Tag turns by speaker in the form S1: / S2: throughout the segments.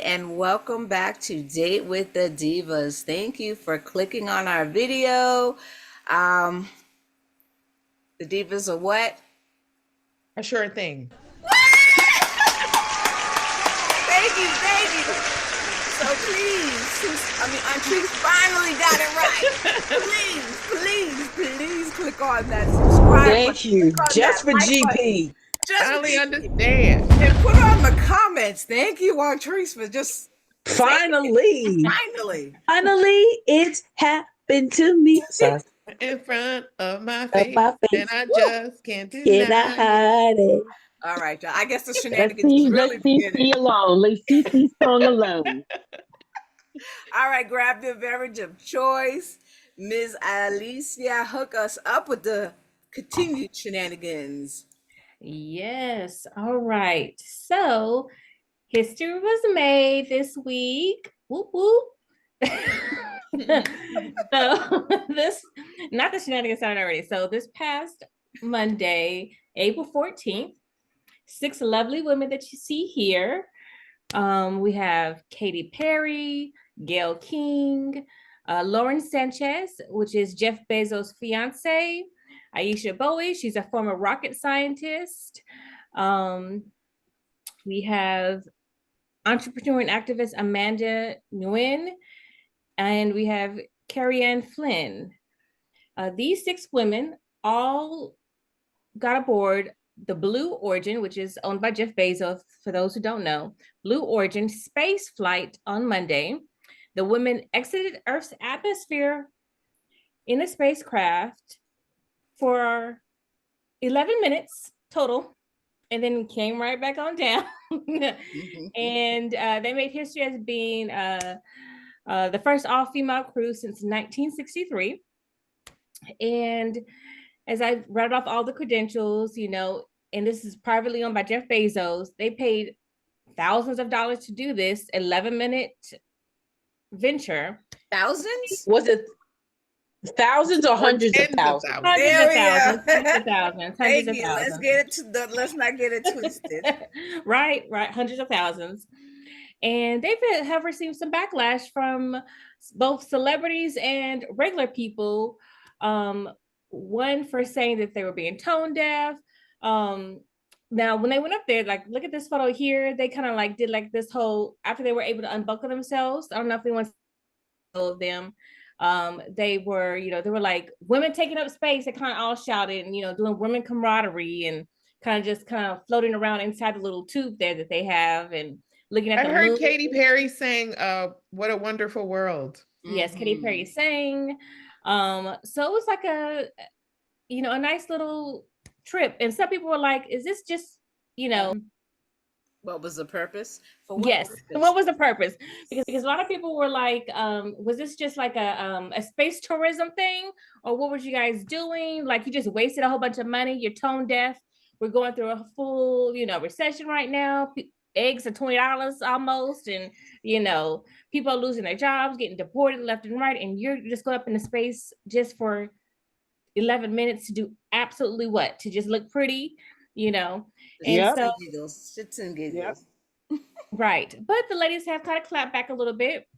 S1: and welcome back to Date with the Divas. Thank you for clicking on our video. Um, the Divas are what?
S2: A sure thing.
S1: Thank you. So please, Trees finally got it right. Please click on that subscribe
S3: Thank
S1: button.
S3: you.
S1: Click on
S3: Just
S1: that
S3: for
S1: like button.
S3: GP.
S2: Finally understand.
S1: And put on the comments. Thank you, Trees, for just
S3: Finally, it's happened to me. Sorry.
S2: In front of my
S3: Of
S2: face,
S3: my face.
S2: and I just can't
S3: Can
S2: deny
S3: I
S2: it.
S3: hide it?
S1: All right, y'all. I guess the
S4: Let's
S1: shenanigans
S4: see,
S1: really
S4: let's see
S1: beginning.
S4: alone. Let's see song alone.
S1: All right, grab your beverage of choice. Ms. Alicia, hook us up with the continued shenanigans.
S5: Yes. All right. So history was made this week. Whoop whoop. So this, not the shenanigans started already. So this past Monday, April 14th, 6 lovely women that you see here. We have Katy Perry, Gayle King, Lauren Sanchez, which is Jeff Bezos' fiance, Aisha Bowie, she's a former rocket scientist. We have entrepreneur and activist Amanda Nguyen, and we have Carrie Ann Flynn. These 6 women all got aboard the Blue Origin, which is owned by Jeff Bezos, for those who don't know, Blue Origin space flight on Monday. The women exited Earth's atmosphere in a spacecraft for 11 minutes total, and then came right back on down. And they made history as being the first all-female crew since 1963. And as I read off all the credentials, and this is privately owned by Jeff Bezos, they paid thousands of dollars to do this 11-minute venture.
S1: Thousands?
S3: Was it thousands or hundreds of thousands?
S5: Hundreds of thousands.
S1: Thank you. Let's not get it twisted.
S5: Right. Hundreds of thousands. And they have received some backlash from both celebrities and regular people. One for saying that they were being tone deaf. Now, when they went up there, like, look at this photo here, they kind of did this whole, after they were able to unbuckle themselves. I don't know if anyone saw them. They were, they were like women taking up space. They kind of all shouted and, doing women camaraderie and kind of floating around inside the little tube there that they have and looking at the moon.
S2: I heard Katy Perry saying, "What a wonderful world."
S5: Yes, Katy Perry sang. So it was like a nice little trip. And some people were like, is this just,
S1: what was the purpose?
S5: Yes. What was the purpose? Because a lot of people were like, was this just like a space tourism thing? Or what were you guys doing? Like, you just wasted a whole bunch of money. You're tone deaf. We're going through a full, recession right now. Eggs are $20 almost. And, people are losing their jobs, getting deported left and right. And you're just going up into space just for 11 minutes to do absolutely what? To just look pretty, And so,
S1: shits and giggles.
S5: Right. But the ladies have kind of clapped back a little bit.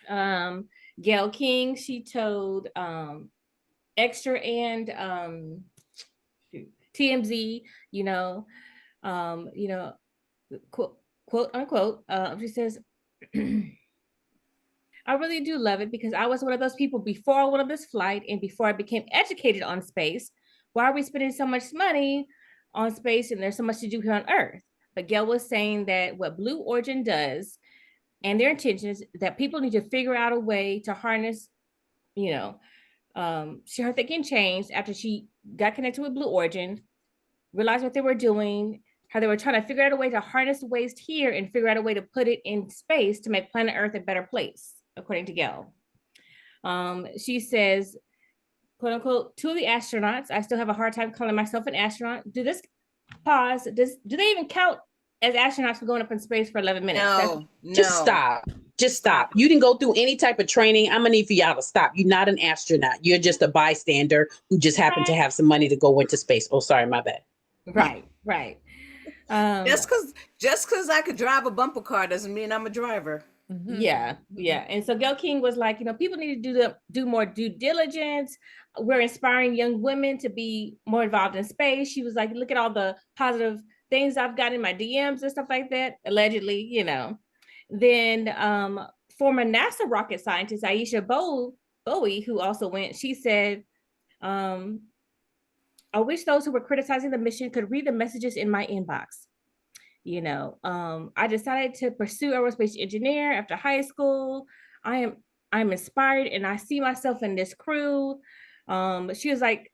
S5: Gayle King, she told Extra and TMZ, quote unquote, she says, I really do love it because I was one of those people before I went on this flight and before I became educated on space. Why are we spending so much money on space and there's so much to do here on Earth? But Gayle was saying that what Blue Origin does and their intention is that people need to figure out a way to harness, her thinking changed after she got connected with Blue Origin, realized what they were doing, how they were trying to figure out a way to harness waste here and figure out a way to put it in space to make planet Earth a better place, according to Gayle. She says, quote unquote, 2 of the astronauts, I still have a hard time calling myself an astronaut. Do they even count as astronauts for going up in space for 11 minutes?
S1: No.
S3: Just stop. You didn't go through any type of training. I'm gonna need for y'all to stop. You're not an astronaut. You're just a bystander who just happened to have some money to go into space. Oh, sorry, my bad.
S5: Right. Um,
S1: Just cause I could drive a bumper car doesn't mean I'm a driver.
S5: yeah, yeah. And so Gayle King was like, people need to do more due diligence. We're inspiring young women to be more involved in space. She was like, look at all the positive things I've got in my DMs and stuff like that, allegedly. Then former NASA rocket scientist Aisha Bowie, who also went, she said, I wish those who were criticizing the mission could read the messages in my inbox. I decided to pursue aerospace engineer after high school. I'm inspired and I see myself in this crew. She was like,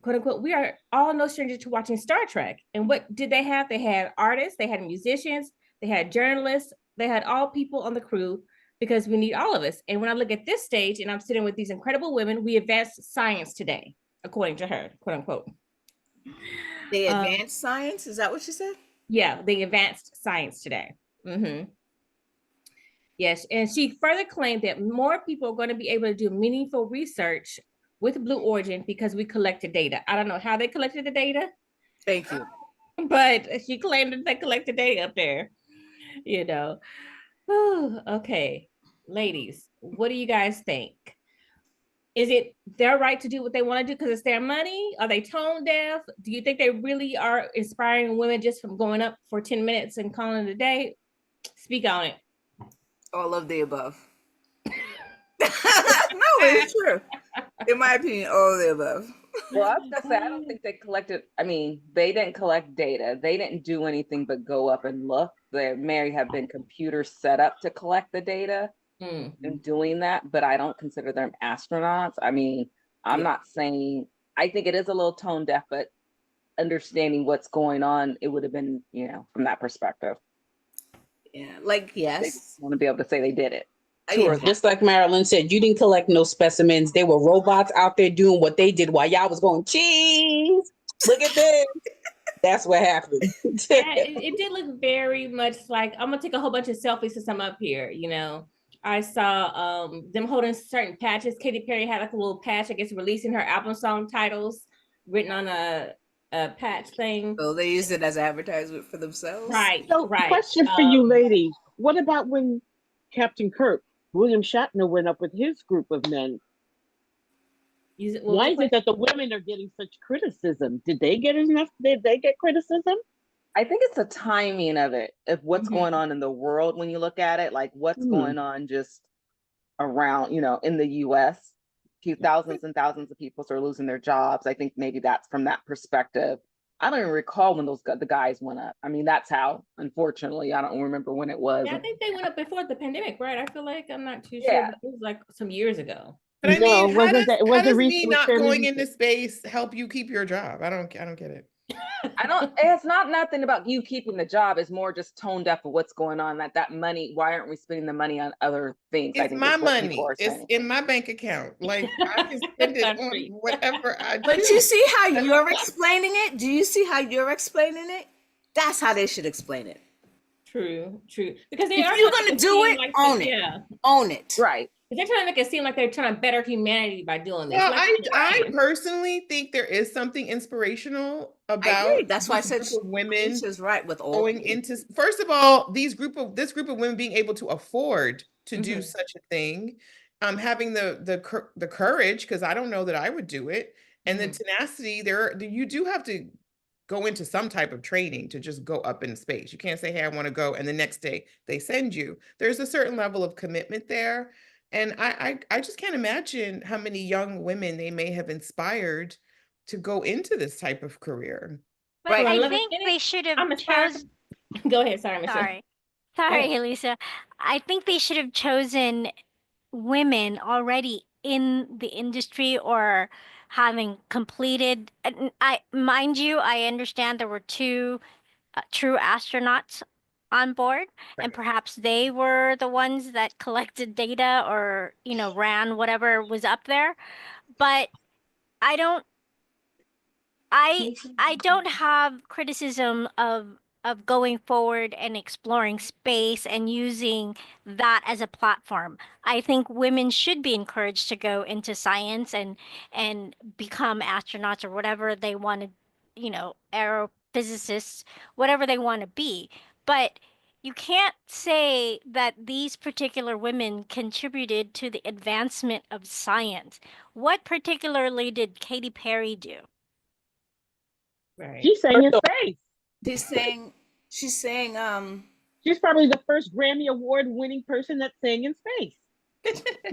S5: quote unquote, we are all no stranger to watching Star Trek. And what did they have? They had artists, they had musicians, they had journalists, they had all people on the crew because we need all of us. And when I look at this stage and I'm sitting with these incredible women, we advanced science today, according to her, quote unquote.
S1: They advanced science? Is that what you said?
S5: Yeah, they advanced science today. Yes, and she further claimed that more people are going to be able to do meaningful research with Blue Origin because we collected data. I don't know how they collected the data.
S1: Thank you.
S5: But she claimed that they collected data up there. Okay, ladies, what do you guys think? Is it their right to do what they want to do because it's their money? Are they tone deaf? Do you think they really are inspiring women just from going up for 10 minutes and calling it a day? Speak on it.
S1: All of the above. No, it's true. In my opinion, all of the above.
S6: Well, I was gonna say, I don't think they collected. I mean, they didn't collect data. They didn't do anything but go up and look. There may have been computers set up to collect the data and doing that, but I don't consider them astronauts. I mean, I'm not saying, I think it is a little tone deaf, but understanding what's going on, it would have been, from that perspective.
S1: Yeah,
S6: They want to be able to say they did it.
S3: Sure. Just like Marilyn said, you didn't collect no specimens. They were robots out there doing what they did while y'all was going, cheese. Look at this. That's what happened.
S5: It did look very much like, I'm gonna take a whole bunch of selfies since I'm up here. I saw them holding certain patches. Katy Perry had like a little patch, I guess, releasing her album song titles written on a patch thing.
S1: So they used it as advertisement for themselves.
S5: Right.
S4: So,
S5: right.
S4: question for you, ladies: what about when Captain Kirk, William Shatner, went up with his group of men? Why is it that the women are getting such criticism? Did they get enough? Did they get criticism?
S6: I think it's the timing of it, of what's going on in the world when you look at it, like what's going on just around, in the US. Thousands and thousands of people are losing their jobs. I think maybe that's from that perspective. I don't even recall when the guys went up. I mean, that's how, unfortunately, I don't remember when it was.
S5: Yeah, I think they went up before the pandemic, right? I feel like, I'm not too sure, but it was like some years ago.
S2: But I mean, how does me not going into space help you keep your job? I don't get it.
S6: It's not nothing about you keeping the job. It's more just tone deaf of what's going on. That money, why aren't we spending the money on other things?
S2: It's my money. It's in my bank account. Like, I can spend it on whatever I do.
S1: But you see how you're explaining it? Do you see how you're explaining it? That's how they should explain it.
S5: True. Because
S1: if you're gonna do it, like own it. Yeah. Own it.
S6: Right.
S5: They're trying to make it seem like they're trying to better humanity by doing this.
S2: Well, I personally think there is something inspirational about.
S1: That's why I said
S2: women
S1: is right with all
S2: going into. First of all, this group of women being able to afford to do such a thing, having the courage, because I don't know that I would do it, and the tenacity. You do have to go into some type of training to just go up in space. You can't say, "Hey, I want to go," and the next day they send you. There's a certain level of commitment there. And I just can't imagine how many young women they may have inspired to go into this type of career.
S7: But right. I think they should have chosen.
S5: Go ahead. Sorry, Michelle.
S7: Sorry, Elisa. I think they should have chosen women already in the industry or having completed. Mind you, I understand there were two true astronauts on board, and perhaps they were the ones that collected data or ran whatever was up there, but I don't have criticism of going forward and exploring space and using that as a platform. I think women should be encouraged to go into science and become astronauts or whatever they want to, physicists, whatever they want to be. But you can't say that these particular women contributed to the advancement of science. What particularly did Katy Perry do?
S5: Right.
S4: She sang in space.
S1: She's saying,
S4: She's probably the first Grammy Award winning person that sang in space.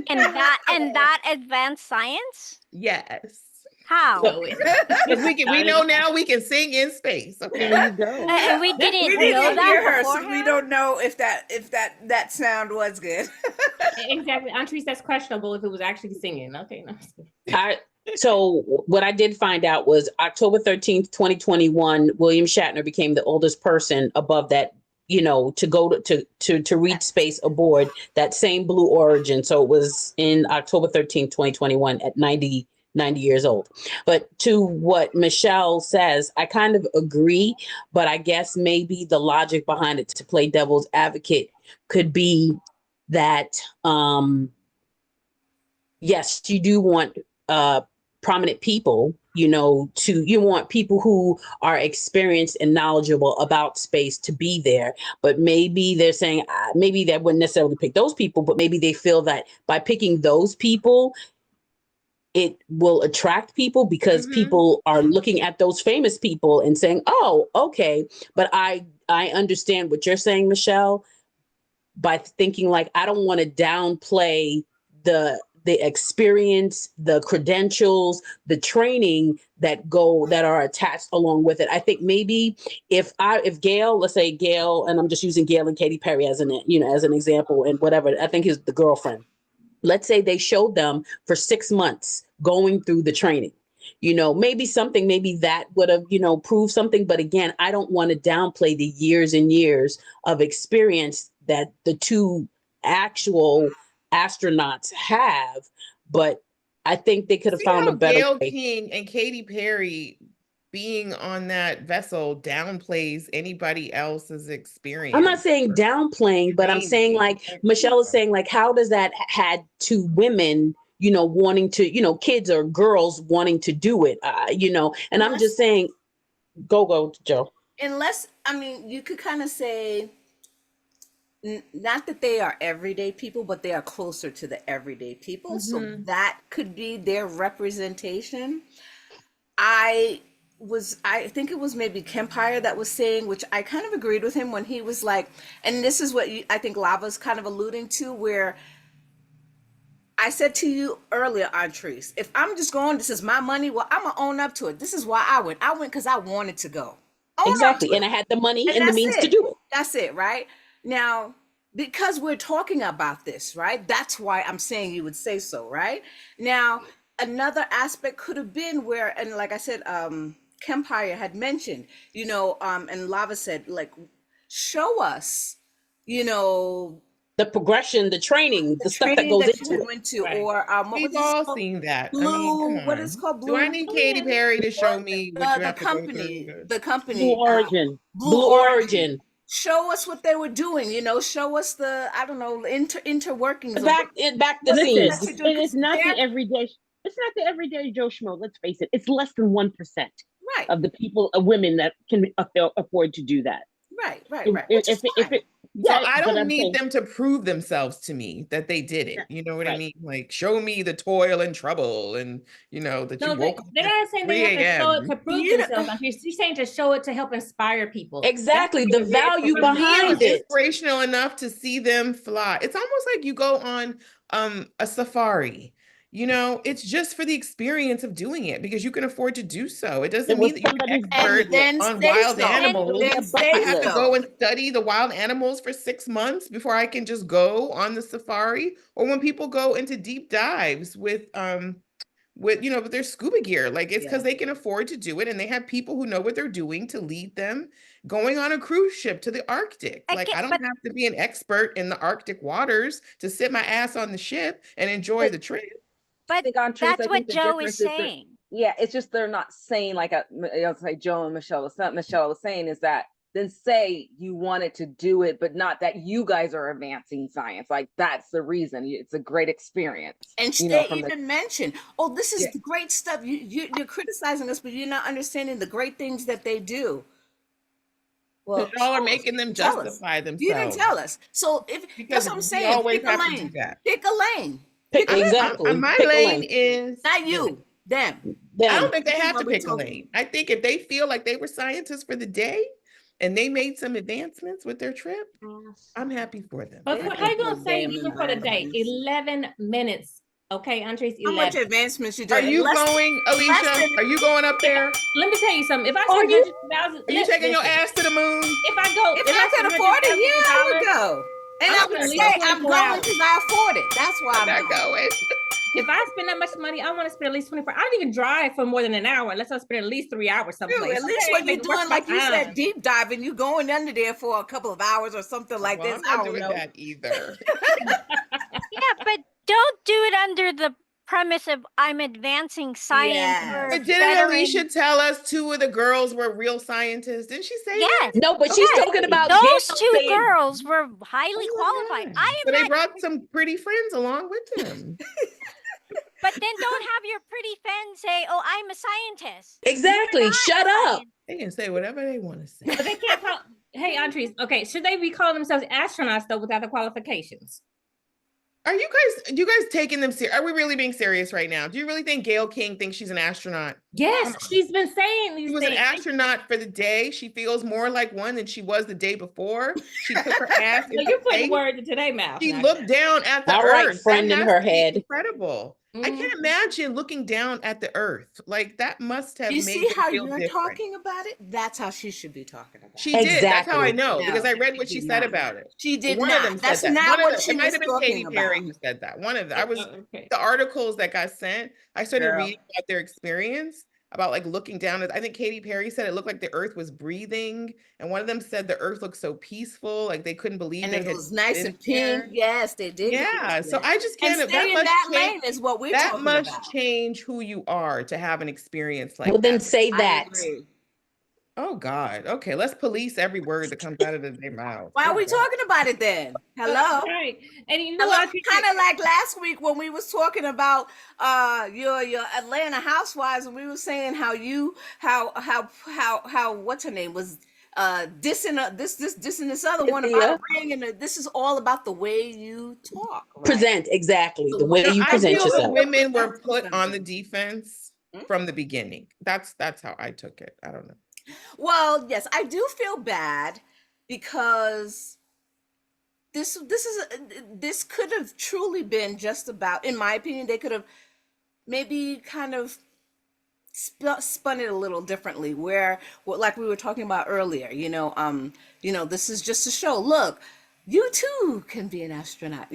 S7: And that advanced science?
S2: Yes.
S7: How?
S5: So
S2: Because we know now we can sing in space. Okay.
S4: There you go.
S7: And we
S1: we
S7: didn't
S1: didn't
S7: know
S1: hear
S7: that
S1: her, so
S7: beforehand?
S1: we don't know if that sound was good.
S5: exactly, Antrice, that's questionable if it was actually singing. Okay, no.
S3: So what I did find out was October 13th, 2021, William Shatner became the oldest person above that, you know, to go to reach space aboard that same Blue Origin. So it was in October 13th, 2021 at 90 years old. But to what Michelle says, I kind of agree, but I guess maybe the logic behind it, to play devil's advocate, could be that, yes, you do want prominent people, you know, you want people who are experienced and knowledgeable about space to be there. But maybe they're saying, maybe they wouldn't necessarily pick those people, but maybe they feel that by picking those people, it will attract people because people are looking at those famous people and saying, oh, okay. But I understand what you're saying, Michelle, by thinking like, I don't want to downplay the experience, the credentials, the training that are attached along with it. I think maybe if Gayle, let's say Gayle, and I'm just using Gayle and Katy Perry as an example, and whatever, I think is the girlfriend. Let's say they showed them for 6 months going through the training. You know, maybe that would have, you know, proved something. But again, I don't want to downplay the years and years of experience that the two actual astronauts have. But I think they could have found a better
S2: Gayle
S3: way.
S2: King and Katy Perry being on that vessel downplays anybody else's experience.
S3: I'm not saying downplaying, but I'm saying, like Michelle is saying, like, how does that had to women, you know, wanting to, you know, kids or girls wanting to do it, you know, and I'm just saying, go, Joe.
S1: Unless, I mean, you could kind of say, not that they are everyday people, but they are closer to the everyday people. So that could be their representation. I think it was maybe Kempire that was saying, which I kind of agreed with him when he was like, and this is what I think Lava's kind of alluding to, where I said to you earlier, Antrice, if I'm just going, this is my money, well, I'm going to own up to it. This is why I went. I went because I wanted to go.
S3: Exactly. And I had the money and the means to do it.
S1: That's it, right? Now, because we're talking about this, right? That's why I'm saying you would say so, right? Now, another aspect could have been where, and like I said, Kempire had mentioned, you know, and Lava said, like, show us, you know,
S3: the progression, the training, the stuff that goes into
S1: it. Or
S2: we've all seen that.
S1: Blue,
S2: I mean,
S1: what is called Blue?
S2: Do I need Katy Perry to show me what you have
S1: company?
S2: The
S1: company.
S4: Blue Origin.
S1: Blue Origin. Show us what they were doing, you know, show us the, I don't know, interworkings.
S3: Back the scenes.
S4: And it's not the everyday Joe Schmo, let's face it. It's less than 1% of the people, women that can afford to do that.
S1: Right.
S2: So I don't need them to prove themselves to me that they did it. You know what I mean? Like, show me the toil and trouble, and you know that you woke up.
S5: They're not saying they have to show it to prove themselves. She's saying to show it to help inspire people.
S3: Exactly, the value behind it.
S2: Inspirational enough to see them fly. It's almost like you go on a safari. You know, it's just for the experience of doing it because you can afford to do so. It doesn't mean that you're an expert on wild animals. I have to go and study the wild animals for 6 months before I can just go on the safari. Or when people go into deep dives with you know, with their scuba gear, like it's because they can afford to do it, and they have people who know what they're doing to lead them. Going on a cruise ship to the Arctic, like I don't have to be an expert in the Arctic waters to sit my ass on the ship and enjoy the trip.
S7: But that's what Joe is saying.
S6: Yeah, it's just they're not saying like like Joe and Michelle was saying is that then say you wanted to do it, but not that you guys are advancing science. Like that's the reason. It's a great experience.
S1: And they even mentioned, oh, this is the great stuff. You're criticizing us, but you're not understanding the great things that they do. Well,
S2: y'all are
S1: show us.
S2: making them
S1: Tell us.
S2: justify themselves.
S1: You didn't tell us. So
S2: because
S1: that's what I'm
S2: we
S1: saying.
S2: always
S1: Pick a
S2: have to
S1: lane.
S2: do that.
S1: Pick a lane.
S3: Exactly.
S2: My
S3: Pick a
S2: lane
S3: lane.
S2: is
S1: Not you. Them.
S2: I don't think they
S1: This is
S2: have
S1: what
S2: to
S1: we
S2: pick a
S1: talking
S2: lane. I think if they feel like they were scientists for the day and they made some advancements with their trip, I'm happy for them.
S5: But
S1: They
S5: how you
S1: did
S5: gonna
S1: no
S5: say
S1: damn
S5: even for the day?
S1: advancements.
S5: 11 minutes. Okay, Andres,
S1: How
S5: 11.
S1: much advancements you
S2: Are
S1: doing?
S2: you going, Alicia? Are you going up there?
S5: Let me tell you something. If I
S3: Are
S5: spend
S3: you?
S5: 100,000,
S2: Are you taking your ass to the moon?
S5: If I go,
S1: If
S5: if
S1: I
S5: I
S1: could
S5: spend
S1: afford it, yeah, I would
S5: $100,000,
S1: go. And
S5: I'm
S1: I
S5: spending
S1: would
S5: at
S1: say
S5: least
S1: I'm
S5: 24
S1: going
S5: hours.
S1: because I afford it. That's why
S2: I'm not going.
S5: If I spend that much money, I want to spend at least 24. I don't even drive for more than an hour unless I spend at least 3 hours someplace.
S1: True. At least when you're doing, like you said, deep diving, you going under there for a couple of hours or something like this.
S2: I'm not
S1: I don't
S2: doing
S1: know.
S2: that either.
S7: Yeah, but don't do it under the premise of I'm advancing science
S1: Yes.
S7: for
S2: But didn't
S7: bettering.
S2: Alicia tell us 2 of the girls were real scientists? Didn't she say
S7: Yes.
S2: that?
S3: No, but she's
S7: Yes.
S3: talking about
S7: Those
S3: Gayle
S7: two
S3: saying,
S7: girls were highly
S2: Oh my
S7: qualified.
S2: God.
S7: I
S2: So
S7: am
S2: they
S7: not.
S2: brought some pretty friends along with them.
S7: But then don't have your pretty friends say, "Oh, I'm a scientist."
S3: exactly,
S7: You're not
S3: shut
S7: a
S3: up.
S7: scientist.
S2: They can say whatever they want to say.
S5: But they can't call. Hey, Andres. Okay, should they be calling themselves astronauts though without the qualifications?
S2: Are you guys taking them serious? Are we really being serious right now? Do you really think Gayle King thinks she's an astronaut?
S5: Yes, she's been saying these
S2: She was
S5: things.
S2: an astronaut for the day. She feels more like one than she was the day before. She took her ass
S5: Well,
S2: into
S5: you're putting
S2: space.
S5: words into their mouth.
S2: She
S5: now.
S2: looked down at the
S3: All right,
S2: earth.
S3: friend
S2: That
S3: in
S2: has
S3: her
S2: to be
S3: head.
S2: incredible. I can't imagine looking down at the earth. Like that must have
S1: You
S2: made
S1: see
S2: them
S1: how
S2: feel
S1: you're
S2: different.
S1: talking about it? That's how she should be talking about
S2: She
S1: it.
S2: did. That's how I
S3: Exactly.
S2: know because
S1: No,
S2: I read what
S1: she
S2: she
S1: did
S2: said
S1: not.
S2: about it.
S1: She did
S2: One
S1: not.
S2: of them
S1: That's
S2: said that.
S1: not what
S2: It
S1: she
S2: might
S1: was
S2: have been
S1: talking
S2: Katy Perry
S1: about.
S2: who said that. One of them. I was
S5: Okay.
S2: the articles that got sent. I started
S1: Girl.
S2: reading about their experience about like looking down at. I think Katy Perry said it looked like the earth was breathing, and one of them said the earth looked so peaceful, like they couldn't believe
S1: And
S2: they
S1: it
S2: had
S1: was nice
S2: been
S1: and pink.
S2: there.
S1: Yes, they did.
S2: Yeah, so I just
S1: And
S2: can't.
S1: stay
S2: That
S1: in
S2: must
S1: that
S2: change.
S1: lane is what we're
S2: That
S1: talking
S2: must
S1: about.
S2: change who you are to have an experience
S3: Well,
S2: like
S3: then
S2: that.
S3: say
S1: I
S3: that.
S1: agree.
S2: Oh God. Okay, let's police every word that comes out of their mouth.
S1: Why are we
S2: Good God.
S1: talking about it then? Hello?
S5: Right. And you know
S1: Hello?
S5: what?
S1: Kind of like last week when we was talking about your Atlanta housewives, and we were saying how what's her name was dissing dissing this other one about
S3: Cynthia.
S1: a ring, and this is all about the way you talk, right?
S3: Present, exactly. The way
S2: No,
S3: you
S2: I
S3: present
S2: feel the
S3: yourself.
S2: women were put on the defense
S1: Hmm?
S2: from the beginning. That's how I took it. I don't know.
S1: Well, yes, I do feel bad because this could have truly been just about, in my opinion, they could have maybe kind of spun it a little differently, where like we were talking about earlier, this is just a show. Look, you too can be an astronaut,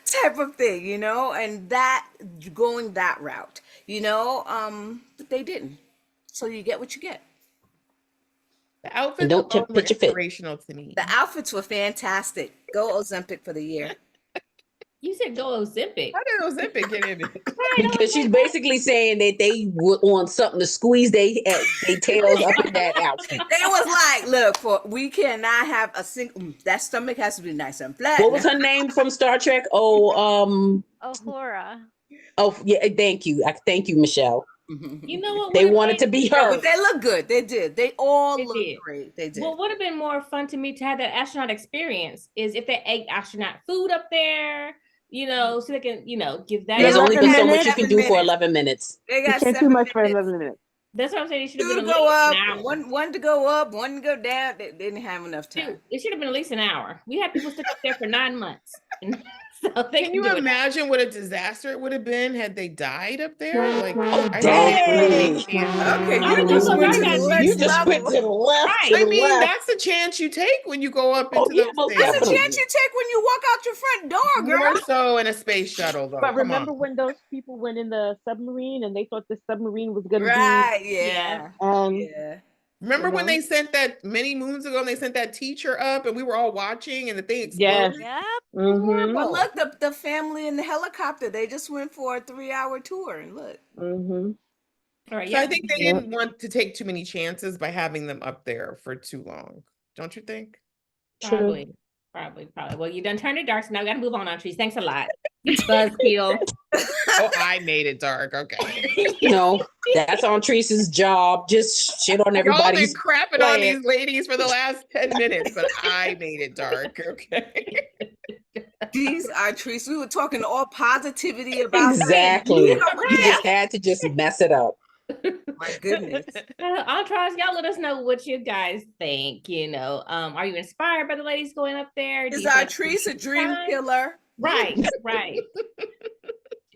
S1: type of thing, and that going that route, but they didn't. So you get what you get.
S2: The
S3: And
S2: outfits
S3: don't
S2: alone were
S3: pitch a fit.
S2: inspirational to me.
S1: The outfits were fantastic. Go Ozempic for the year.
S5: You said go Ozempic.
S2: How did Ozempic get in it?
S3: Because she's basically saying that they would want something to squeeze they tails up in that outfit.
S1: They was like, look, we cannot have a single. That stomach has to be nice and flat.
S3: What was her name from Star Trek?
S7: Uhura.
S3: Oh yeah, thank you. Thank you, Michelle.
S5: You know what?
S3: They wanted to be
S1: No,
S3: her.
S1: but they look good. They did. They all
S5: They
S1: look
S5: did.
S1: great. They did.
S5: What would have been more fun to me to have that astronaut experience is if they ate astronaut food up there, so they can, give that.
S3: There's only been so much you
S1: 11
S3: can do for
S1: minutes.
S3: 11 minutes.
S1: They got
S4: You can't
S1: 7
S4: do much for
S1: minutes.
S4: 11 minutes.
S5: That's what I'm saying. It should have
S1: Two
S5: been
S1: to
S5: at
S1: go
S5: least
S1: up,
S5: an hour.
S1: one to go up, one to go down. They didn't have enough time.
S5: Dude, it should have been at least an hour. We had people stuck up there for 9 months. So they
S2: Can you
S5: do it.
S2: imagine what a disaster it would have been had they died up there? Like,
S3: Oh,
S2: I
S3: dang.
S2: think they had
S1: Okay,
S5: I
S1: you
S5: don't
S1: just
S5: know,
S1: went
S5: I
S1: to
S5: got
S1: the
S3: You
S1: next
S3: just went
S1: level.
S3: to the left.
S5: Right.
S3: To
S2: I
S3: the
S2: mean,
S3: left.
S2: that's the chance you take when you go up
S3: Oh,
S2: into
S3: yeah,
S2: those
S3: most
S1: That's a
S2: things.
S3: definitely.
S1: chance you take when you walk out your front door, girl.
S2: More so in a space shuttle, though.
S4: But
S2: Come
S4: remember
S2: on.
S4: when those people went in the submarine and they thought the submarine was going to
S1: Right?
S4: be,
S1: Yeah.
S4: and
S1: Yeah.
S2: Remember when
S4: know?
S2: they sent that many moons ago and they sent that teacher up and we were all watching and the thing
S4: Yes.
S2: exploded?
S7: Yep.
S4: Mm-hmm.
S1: But look, the family in the helicopter, they just went for a 3-hour tour, and look.
S4: Mm-hmm.
S5: All right,
S2: So I think they
S4: Yep.
S2: didn't want to take too many chances by having them up there for too long. Don't you think?
S5: Probably. Well, you done turned it dark, so now we got to move on, Trees. Thanks a lot. Buzzkill.
S2: Oh, I made it dark. Okay.
S3: That's on Teresa's job. Just shit on
S2: Y'all
S3: everybody's
S2: been crapping on these ladies for the last 10 minutes, but I made it dark. Okay.
S1: These are trees. We were talking all positivity about
S3: exactly.
S1: that.
S3: You just had to just mess it up.
S1: My goodness.
S5: Entourage, y'all let us know what you guys think. Are you inspired by the ladies going up there?
S1: Is our Trees a dream killer?
S5: Right.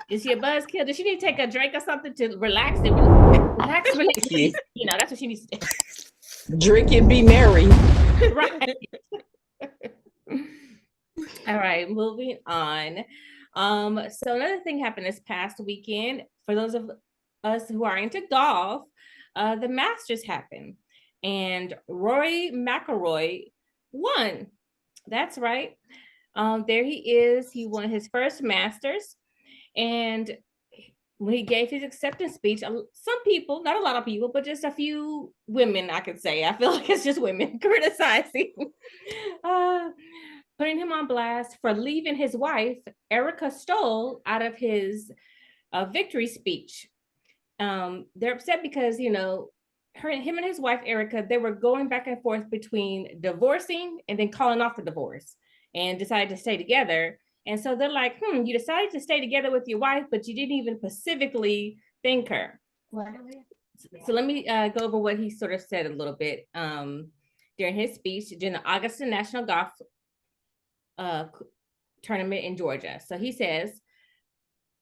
S5: Is she a buzzkill? Does she need to take a drink or something to relax? Relax. That's what she needs to do.
S3: Drink and be merry.
S5: Right. All right, moving on. So another thing happened this past weekend. For those of us who are into golf, the Masters happened, and Rory McIlroy won. That's right. There he is. He won his first Masters, and when he gave his acceptance speech, some people, not a lot of people, but just a few women, I could say, I feel like it's just women criticizing, putting him on blast for leaving his wife, Erica Stoll, out of his victory speech. They're upset because, him and his wife, Erica, they were going back and forth between divorcing and then calling off the divorce and decided to stay together. And so they're like, you decided to stay together with your wife, but you didn't even specifically thank her. So let me go over what he sort of said a little bit during his speech during the Augusta National Golf tournament in Georgia. So he says,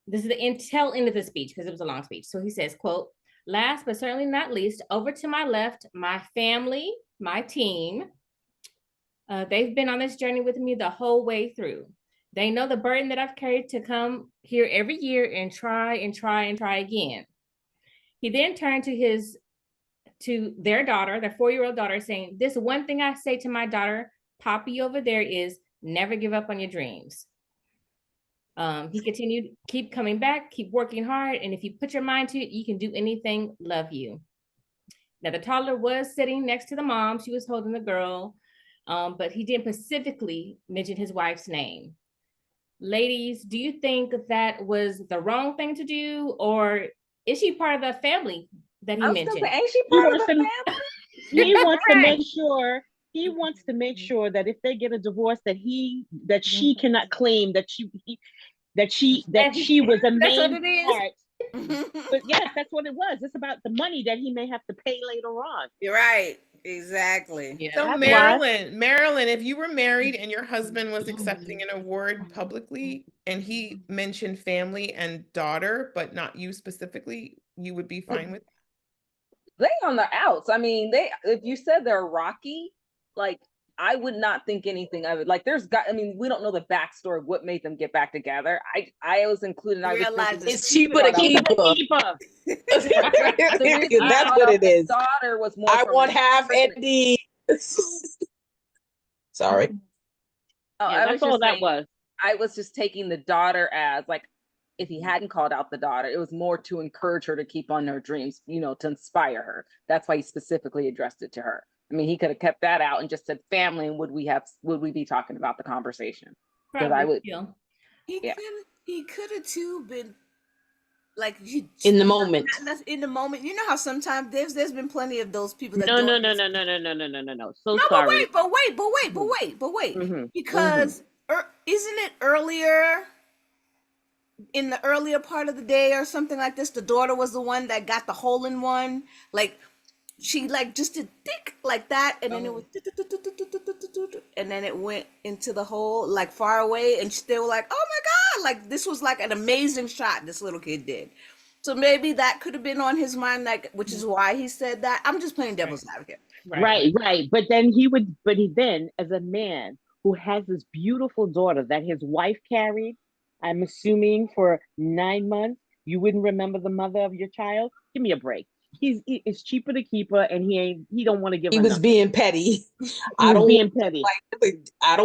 S5: this is the tail end of the speech because it was a long speech. So he says, quote, last but certainly not least, over to my left, my family, my team. They've been on this journey with me the whole way through. They know the burden that I've carried to come here every year and try again. He then turned to their daughter, their 4-year-old daughter, saying, this one thing I say to my daughter, Poppy over there, is never give up on your dreams. He continued, keep coming back, keep working hard, and if you put your mind to it, you can do anything. Love you. Now, the toddler was sitting next to the mom. She was holding the girl, but he didn't specifically mention his wife's name. Ladies, do you think that was the wrong thing to do, or is she part of the family that he mentioned?
S6: Ain't she part of the family?
S4: He wants to make sure. He wants to make sure that if they get a divorce, that she cannot claim that she was a main part. But yes, that's what it was. It's about the money that he may have to pay later on.
S1: You're right. Exactly.
S2: Yeah. So Marilyn, if you were married and your husband was accepting an award publicly and he mentioned family and daughter, but not you specifically, you would be fine with that?
S6: They on the outs. I mean, if you said they're rocky, like, I would not think anything of it. Like, we don't know the backstory of what made them get back together. I was included. I realized
S3: it's cheaper to keep her. That's what it is.
S6: Daughter was more.
S3: I want half Eddie. Sorry.
S6: Oh,
S4: yeah, that's all that was.
S6: I was just taking the daughter as, like, if he hadn't called out the daughter, it was more to encourage her to keep on her dreams, to inspire her. That's why he specifically addressed it to her. I mean, he could have kept that out and just said family, and would we be talking about the conversation? Because I would.
S1: He could have too been like
S3: in the moment.
S1: In the moment, you know how sometimes there's been plenty of those people that
S4: no. Sorry.
S1: But wait. Mm-hmm. Because isn't it earlier? In the earlier part of the day or something like this, the daughter was the one that got the hole in one. Like, she just did thick like that, and then it was, and then it went into the hole like far away, and they were like, "Oh my god!" Like, this was like an amazing shot this little kid did. So maybe that could have been on his mind, like, which is why he said that. I'm just playing devil's advocate.
S4: Right. But then then, as a man who has this beautiful daughter that his wife carried, I'm assuming for 9 months, you wouldn't remember the mother of your child? Give me a break. It's cheaper to keep her, and he don't want to give her.
S3: He was being petty. I don't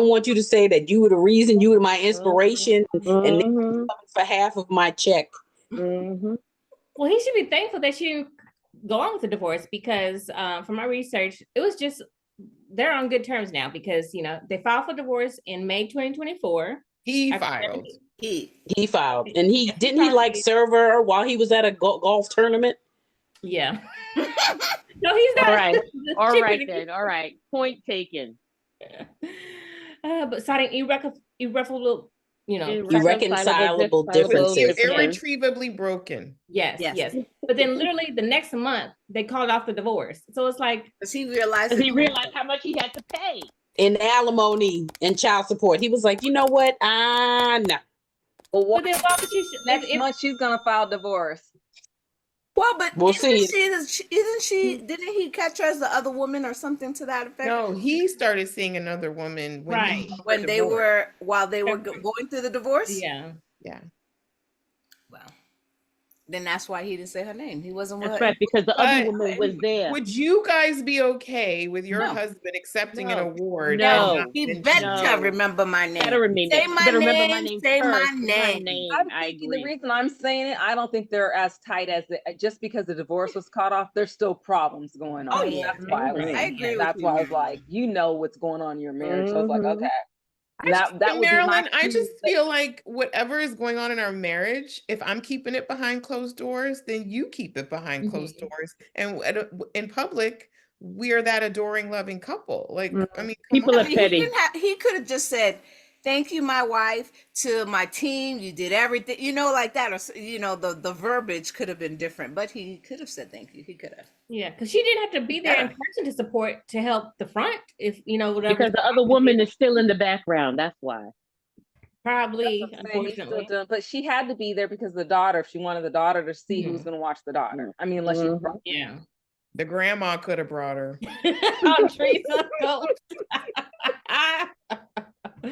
S3: want you to say that you were the reason, you were my inspiration, and then for half of my check.
S4: Mm-hmm.
S5: Well, he should be thankful that she didn't go on with the divorce, because from my research, it was just, they're on good terms now, because they filed for divorce in May 2024.
S2: He
S5: After
S2: filed.
S3: He filed, and he
S5: Yes,
S3: didn't he like serve her while he was at a golf tournament.
S5: Yeah. No, he's not.
S4: All right. All right then. All right. Point taken.
S5: But citing irreparable,
S3: Irreconcilable differences.
S2: Irretrievably broken.
S5: Yes. But then literally the next month they called off the divorce. So it's like,
S1: because he realized
S4: how much he had to pay
S3: in alimony and child support. He was like, you know what? No.
S6: Well,
S5: but then why would she?
S6: next month she's gonna file divorce.
S1: Well, but
S3: we'll see.
S1: Didn't he catch her as the other woman or something to that effect?
S2: No, he started seeing another woman
S1: while they were going through the divorce.
S5: Yeah.
S1: Well, then that's why he didn't say her name. He wasn't.
S4: That's right, because the other woman was there.
S2: Would you guys be okay with your husband accepting an award?
S1: No, he better remember my name. Say my name. Say my name.
S6: I'm thinking the reason I'm saying it, I don't think they're as tight as just because the divorce was cut off. There's still problems going on.
S1: Oh yeah,
S6: that's why
S1: I agree.
S6: That's why I was like, what's going on in your marriage. So I was like, okay.
S2: Marilyn, I just feel like whatever is going on in our marriage, if I'm keeping it behind closed doors, then you keep it behind closed doors. And in public, we are that adoring, loving couple. Like, I mean,
S4: people are petty.
S1: He could have just said, "Thank you, my wife, to my team. You did everything," like that, or the verbiage could have been different. But he could have said thank you. He could have.
S5: Yeah, because she didn't have to be there in person to help the front. If whatever.
S4: Because the other woman is still in the background. That's why.
S5: Probably, unfortunately.
S6: But she had to be there because the daughter. If she wanted the daughter to see who's going to watch the daughter. I mean, unless she.
S2: The grandma could have brought her.
S5: Teresa, go.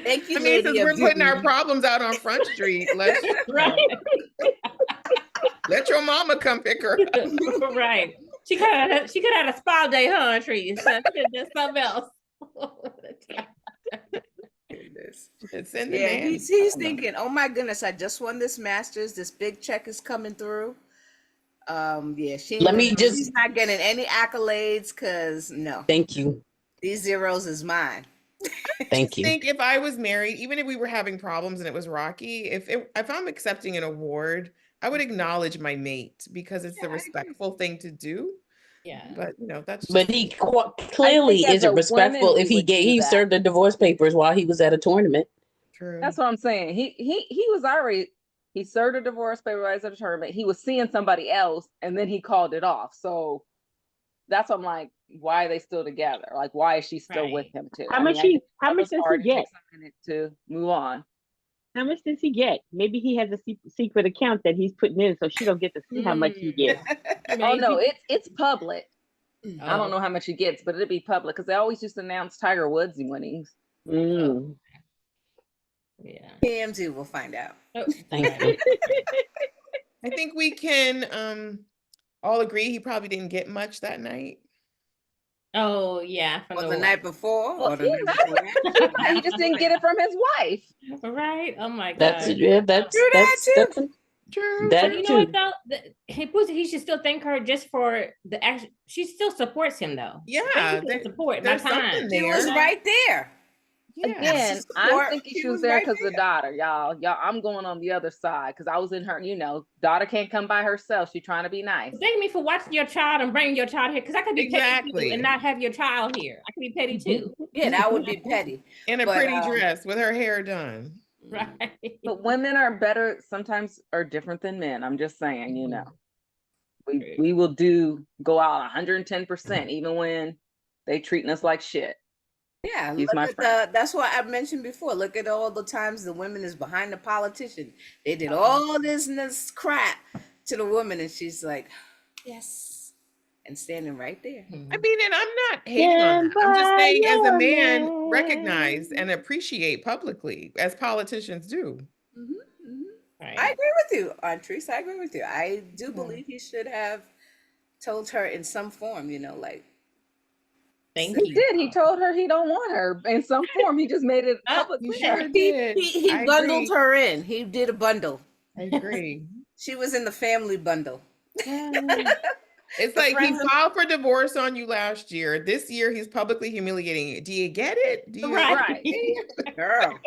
S1: Thank you.
S2: I mean, since we're putting our problems out on Front Street, let your mama come pick her up.
S5: Right. She could have had a spa day, huh, Teresa? She could have done something else.
S2: It's in the man.
S1: He's thinking, oh my goodness, I just won this Masters. This big check is coming through. She's not getting any accolades because no.
S3: Thank you.
S1: These zeros is mine.
S3: Thank you.
S2: I think if I was married, even if we were having problems and it was rocky, if I'm accepting an award, I would acknowledge my mate because it's the respectful thing to do.
S5: Yeah,
S2: but that's.
S3: But he clearly isn't respectful if he served the divorce papers while he was at a tournament.
S2: True.
S6: That's what I'm saying. He was already served a divorce paper while he was at a tournament. He was seeing somebody else, and then he called it off. So that's what I'm like. Why are they still together? Like, why is she still with him too?
S4: How much does he get?
S6: To move on.
S4: How much does he get? Maybe he has a secret account that he's putting in, so she don't get to see how much he gets.
S6: Oh no, it's public. I don't know how much he gets, but it'll be public because they always just announce Tiger Woods' winnings.
S5: Yeah.
S1: PMG will find out.
S3: Thank you.
S2: I think we can all agree he probably didn't get much that night.
S5: Oh yeah,
S1: from the night before.
S6: Well, he just didn't get it from his wife.
S5: Right? Oh my god.
S3: That's
S1: true.
S5: But you know what though? He should still thank her just for the action. She still supports him though.
S2: Yeah,
S5: support. My time.
S1: She was right there.
S6: Yeah. Again, I'm thinking she was there because of the daughter, y'all. I'm going on the other side because I was in her. Daughter can't come by herself. She's trying to be nice.
S5: Thank me for watching your child and bringing your child here because I could be petty too and not have your child here. I could be petty too.
S1: Yeah, that would be petty.
S2: In a pretty dress with her hair done.
S5: Right.
S6: But women are better. Sometimes are different than men. I'm just saying. We will go out 110% even when they treating us like shit.
S1: Yeah, that's what I mentioned before. Look at all the times the women is behind the politician. They did all this crap to the woman, and she's like, yes, and standing right there.
S2: I mean, and I'm not hating on that. I'm just saying, as a man, recognize and appreciate publicly, as politicians do.
S1: Right. I agree with you, Antrice. I agree with you. I do believe he should have told her in some form, like.
S5: Thank you.
S6: He did. He told her he don't want her in some form. He just made it public.
S1: He bundled her in. He did a bundle.
S2: I agree.
S1: She was in the family bundle.
S2: It's like he filed for divorce on you last year. This year he's publicly humiliating you. Do you get it?
S6: Right.
S1: Girl.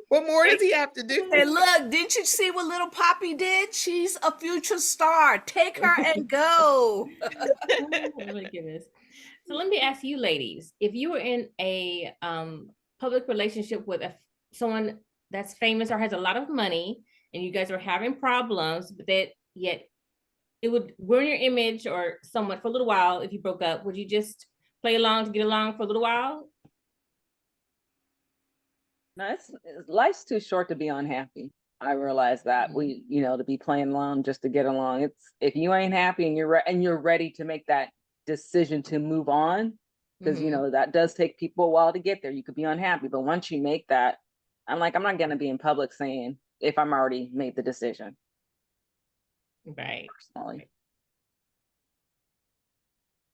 S2: What more does he have to do?
S1: Hey, look, didn't you see what little Poppy did? She's a future star. Take her and go.
S5: Oh my goodness. So let me ask you, ladies, if you were in a public relationship with someone that's famous or has a lot of money, and you guys are having problems, but that yet it would ruin your image or someone for a little while if you broke up, would you just play along to get along for a little while?
S6: No, life's too short to be unhappy. I realize that to be playing along just to get along. It's if you ain't happy and you're ready to make that decision to move on, because that does take people a while to get there. You could be unhappy, but once you make that, I'm not gonna be in public saying if I'm already made the decision.
S5: Right.
S6: Personally.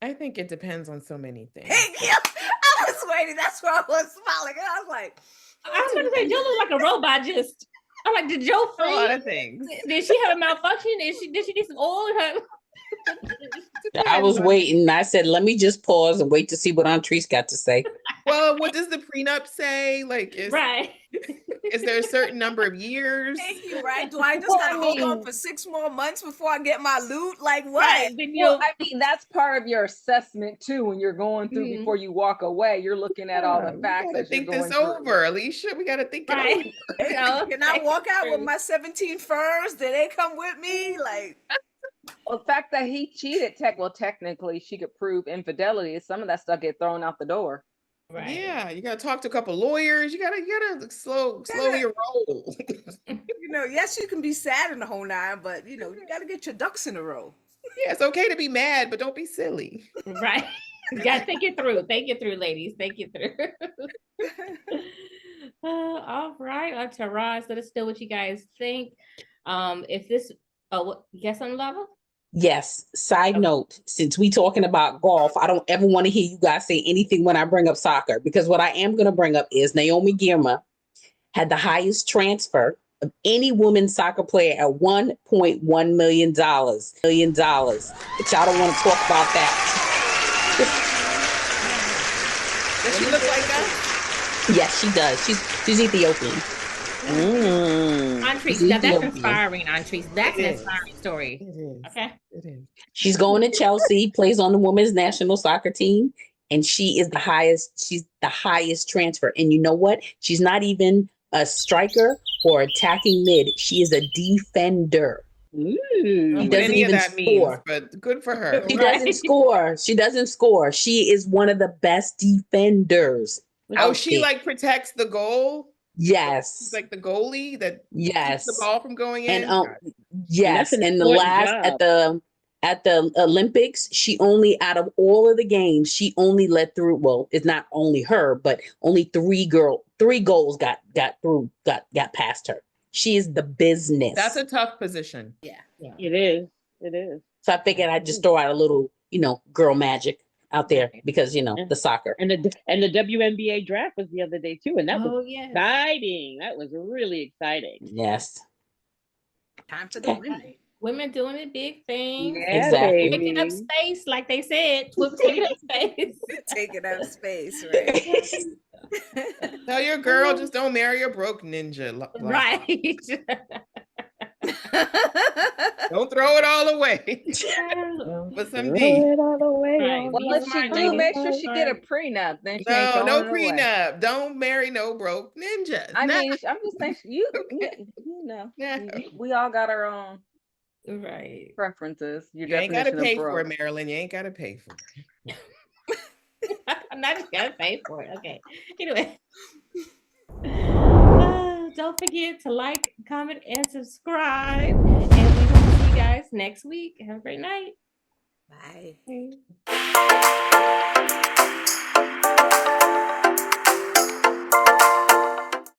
S2: I think it depends on so many things.
S1: I was waiting. That's why I was smiling. I was like,
S5: I was going to say, Joe looked like a robot. I'm like, did Joe freeze?
S2: A lot of things.
S5: Did she have a malfunction? Did she need some oil in her?
S3: I was waiting. I said, let me just pause and wait to see what Antrice got to say.
S2: Well, what does the prenup say? Like, is there a certain number of years?
S1: Thank you, right? Do I just gotta hold on for 6 more months before I get my loot? Like what?
S5: Right.
S6: Well, I mean, that's part of your assessment too. When you're going through before you walk away, you're looking at all the facts.
S2: We gotta think this over, Alicia. We gotta think it over.
S1: Can I walk out with my 17 furs? Did they come with me? Like,
S6: well, the fact that he cheated, technically, she could prove infidelity. Some of that stuff get thrown out the door.
S5: Right.
S2: Yeah, you gotta talk to a couple lawyers. You gotta slow your roll.
S1: Yes, you can be sad in the whole nine, but you gotta get your ducks in a row.
S2: Yeah, it's okay to be mad, but don't be silly.
S5: Right. You gotta think it through. Think it through, ladies. Think it through. All right, Taraz, let us know what you guys think. If this, guess on level.
S3: Yes. Side note, since we talking about golf, I don't ever want to hear you guys say anything when I bring up soccer, because what I am going to bring up is Naomi Girma had the highest transfer of any women's soccer player at $1.1 million. But y'all don't want to talk about that.
S2: Does she look like that?
S3: Yes, she does. She's Ethiopian.
S5: Antrice, that's inspiring, Antrice. That's an inspiring story.
S2: It is.
S5: Okay.
S2: It is.
S3: She's going to Chelsea, plays on the women's national soccer team, and she is the highest. She's the highest transfer. And you know what? She's not even a striker or attacking mid. She is a defender.
S2: She doesn't even score, but good for her.
S3: She doesn't score. She doesn't score. She is one of the best defenders.
S2: Oh, she like protects the goal.
S3: Yes.
S2: She's like the goalie that keeps the ball from going in.
S3: And yes, and the last at the Olympics, she only, out of all of the games, she only let through, well, it's not only her, but only three goals got past her. She is the business.
S2: That's a tough position.
S1: Yeah.
S4: It is. It is.
S3: So I figured I'd just throw out a little, girl magic out there, because the soccer
S4: and the WNBA draft was the other day too, and that was exciting. That was really exciting.
S3: Yes.
S1: Time for the women.
S5: Women doing a big thing.
S3: Yeah, exactly.
S5: Taking up space, like they said. Taking up space.
S1: Taking up space, right?
S2: Tell your girl, just don't marry a broke ninja.
S5: Right.
S2: Don't throw it all away. But some deep.
S6: Right. Well, if she do, make sure she get a prenup. Then she
S2: no prenup. Don't marry no broke ninjas.
S6: I mean, I'm just saying, you know, we all got our own preferences.
S2: You ain't got to pay for it, Marilyn. You ain't got to pay for it.
S5: I'm not just gonna pay for it. Okay. Anyway. Don't forget to like, comment, and subscribe. And we hope to see you guys next week. Have a great night.
S1: Bye.